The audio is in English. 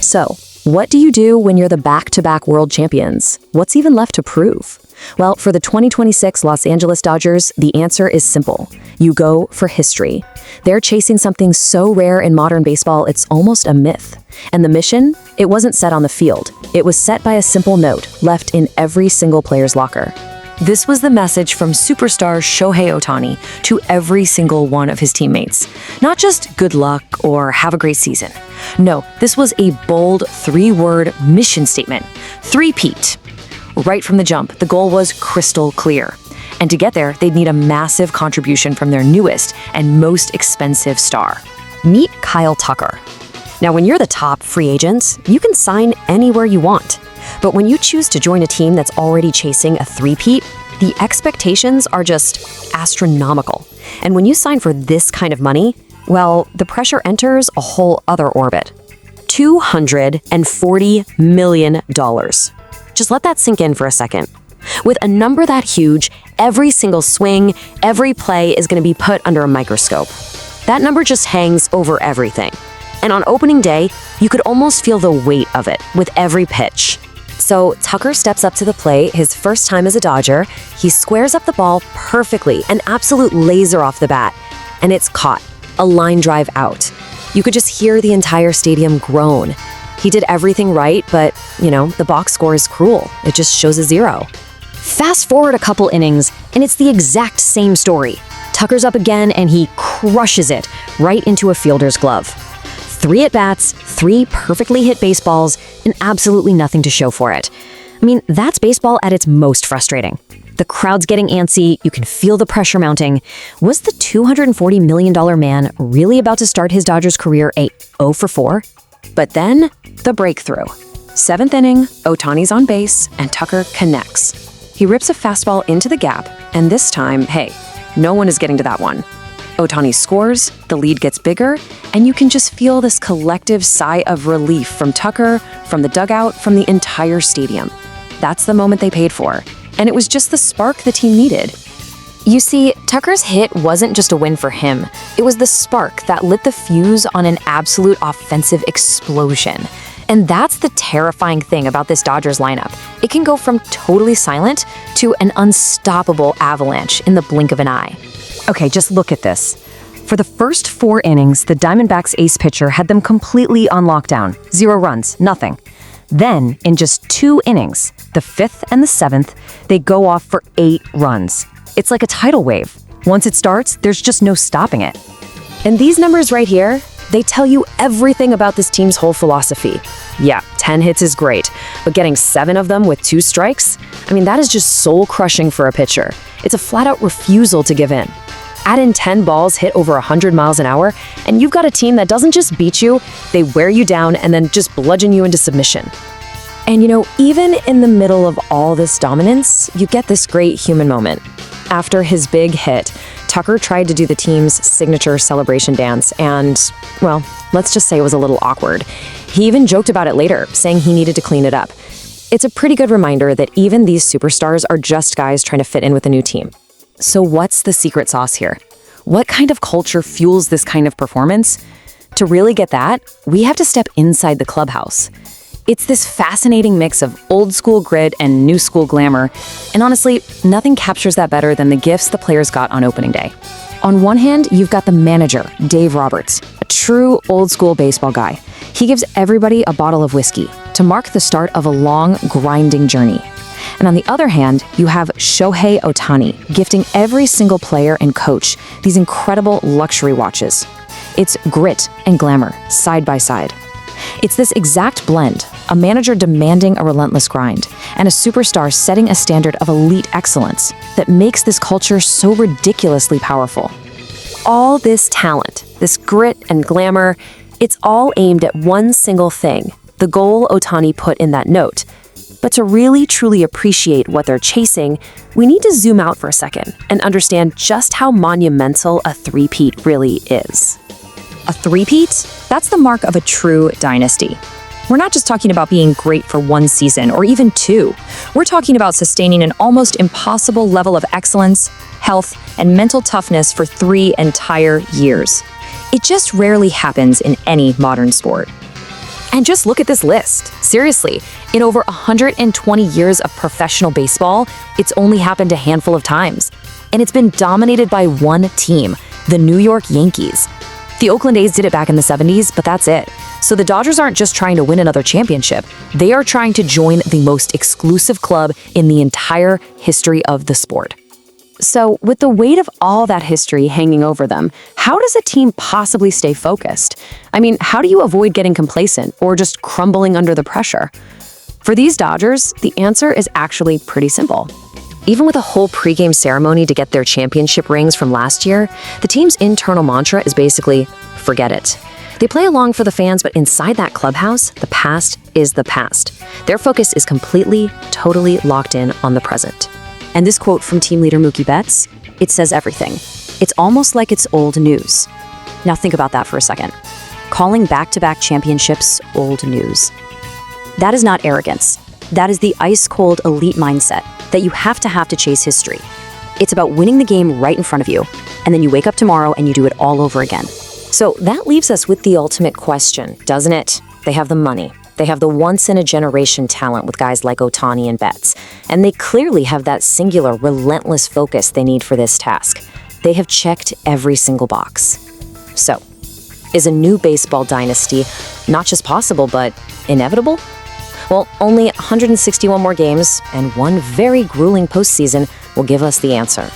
So, what do you do when you're the back-to-back world champions? What's even left to prove? Well, for the 2026 Los Angeles Dodgers, the answer is simple. You go for history. They're chasing something so rare in modern baseball, it's almost a myth. And the mission? It wasn't set on the field. It was set by a simple note left in every single player's locker. This was the message from superstar Shohei Ohtani to every single one of his teammates. Not just good luck or have a great season. No, this was a bold three-word mission statement. Three-Peat. Right from the jump, the goal was crystal clear. And to get there, they'd need a massive contribution from their newest and most expensive star. Meet Kyle Tucker. Now, when you're the top free agent, you can sign anywhere you want. But when you choose to join a team that's already chasing a three-peat, the expectations are just astronomical. And when you sign for this kind of money, well, the pressure enters a whole other orbit. $240 million. Just let that sink in for a second. With a number that huge, every single swing, every play is going to be put under a microscope. That number just hangs over everything. And on opening day, you could almost feel the weight of it with every pitch. So Tucker steps up to the plate his first time as a Dodger. He squares up the ball perfectly, an absolute laser off the bat. And it's caught, a line drive out. You could just hear the entire stadium groan. He did everything right, but, the box score is cruel. It just shows a 0. Fast forward a couple innings, and it's the exact same story. Tucker's up again, and he crushes it right into a fielder's glove. 3 at-bats, 3 perfectly hit baseballs, and absolutely nothing to show for it. I mean, that's baseball at its most frustrating. The crowd's getting antsy, you can feel the pressure mounting. Was the $240 million man really about to start his Dodgers career a 0 for 4? But then, the breakthrough. 7th inning, Ohtani's on base, and Tucker connects. He rips a fastball into the gap, and this time, hey, no one is getting to that one. Ohtani scores, the lead gets bigger, and you can just feel this collective sigh of relief from Tucker, from the dugout, from the entire stadium. That's the moment they paid for, and it was just the spark the team needed. You see, Tucker's hit wasn't just a win for him. It was the spark that lit the fuse on an absolute offensive explosion. And that's the terrifying thing about this Dodgers lineup. It can go from totally silent to an unstoppable avalanche in the blink of an eye. Okay, just look at this. For the first 4 innings, the Diamondbacks ace pitcher had them completely on lockdown. 0 runs, nothing. Then, in just 2 innings, the 5th and the 7th, they go off for 8 runs. It's like a tidal wave. Once it starts, there's just no stopping it. And these numbers right here, they tell you everything about this team's whole philosophy. Yeah, 10 hits is great, but getting 7 of them with 2 strikes? That is just soul-crushing for a pitcher. It's a flat-out refusal to give in. Add in 10 balls hit over 100 miles an hour, and you've got a team that doesn't just beat you, they wear you down and then just bludgeon you into submission. And even in the middle of all this dominance, you get this great human moment. After his big hit, Tucker tried to do the team's signature celebration dance, and, well, let's just say it was a little awkward. He even joked about it later, saying he needed to clean it up. It's a pretty good reminder that even these superstars are just guys trying to fit in with a new team. So what's the secret sauce here? What kind of culture fuels this kind of performance? To really get that, we have to step inside the clubhouse. It's this fascinating mix of old school grit and new school glamour, and honestly, nothing captures that better than the gifts the players got on opening day. On one hand, you've got the manager, Dave Roberts, a true old school baseball guy. He gives everybody a bottle of whiskey to mark the start of a long, grinding journey. And on the other hand, you have Shohei Ohtani gifting every single player and coach these incredible luxury watches. It's grit and glamour, side by side. It's this exact blend, a manager demanding a relentless grind, and a superstar setting a standard of elite excellence that makes this culture so ridiculously powerful. All this talent, this grit and glamour, it's all aimed at one single thing, the goal Ohtani put in that note. But to really truly appreciate what they're chasing, we need to zoom out for a second and understand just how monumental a three-peat really is. A three-peat? That's the mark of a true dynasty. We're not just talking about being great for one season or even 2. We're talking about sustaining an almost impossible level of excellence, health, and mental toughness for 3 entire years. It just rarely happens in any modern sport. And just look at this list. Seriously, in over 120 years of professional baseball, it's only happened a handful of times. And it's been dominated by one team, the New York Yankees. The Oakland A's did it back in the 70s, but that's it. So the Dodgers aren't just trying to win another championship. They are trying to join the most exclusive club in the entire history of the sport. So, with the weight of all that history hanging over them, how does a team possibly stay focused? I mean, how do you avoid getting complacent or just crumbling under the pressure? For these Dodgers, the answer is actually pretty simple. Even with a whole pregame ceremony to get their championship rings from last year, the team's internal mantra is basically, forget it. They play along for the fans, but inside that clubhouse, the past is the past. Their focus is completely, totally locked in on the present. And this quote from team leader Mookie Betts, it says everything. It's almost like it's old news. Now think about that for a second. Calling back-to-back championships old news. That is not arrogance. That is the ice-cold elite mindset that you have to chase history. It's about winning the game right in front of you, and then you wake up tomorrow and you do it all over again. So that leaves us with the ultimate question, doesn't it? They have the money. They have the once-in-a-generation talent with guys like Ohtani and Betts, and they clearly have that singular, relentless focus they need for this task. They have checked every single box. So, is a new baseball dynasty not just possible, but inevitable? Well, only 161 more games and one very grueling postseason will give us the answer.